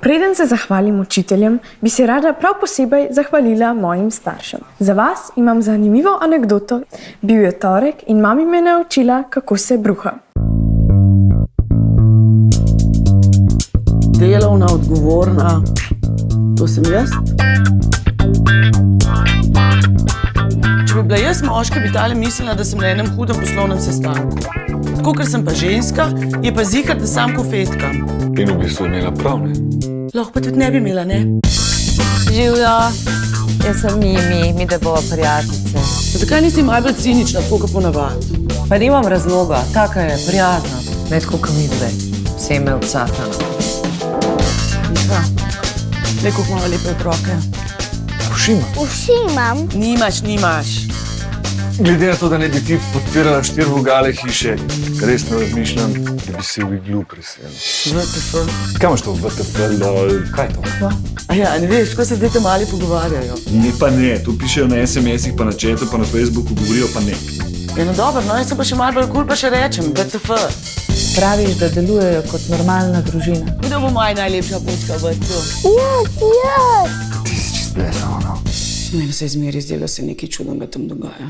Preden se zahvalim učiteljem, bi se rada prav posebej zahvalila mojim staršem. Za vas imam zanimivo anekdoto. Bil je torek in mami me naučila, kako se bruha. Delovna, odgovorna, to sem jaz. Če bi bila jaz moška, bi tale mislila, da sem na enem hudem poslovnem sestanku. Tako, ker sem pa ženska, je pa zihar, da sam kofetkam. In v bistvu imela prav, ne? Lahko pa tudi ne bi imela, ne? Živjo, jaz sem mi da bova prijateljice. Zakaj nisi malo bolj cinična, tako kot ponavadi? Pa nimam razloga, taka je, prijazna. Ne tako, kot mi dve, seme od satana. Miha, le koliko imamo lepe otroke. Uši imam. Nimaš. Glede na to, da ne bi ti podpirala 4 vogale hiše, resno razmišljam, da bi se v iglu preselil. VTF. Kaj imaš to VTF, lol? Kaj je to? Ja, ne veš, ko se zdaj te mali pogovarjajo. Ne pa ne, to pišejo na SMS-ih, pa na chatu, pa na Facebooku, govorijo pa ne. Ja, no dobro, no, jaz se pa še malo bolj kul pa še rečem, VTF. Praviš, da delujejo kot normalna družina. Kdo bo moja najlepša punčka v vrtcu? Jaz. Ti si čist blesala, no. Meni se je zmeri zdelo, se nekaj čudnega tam dogaja.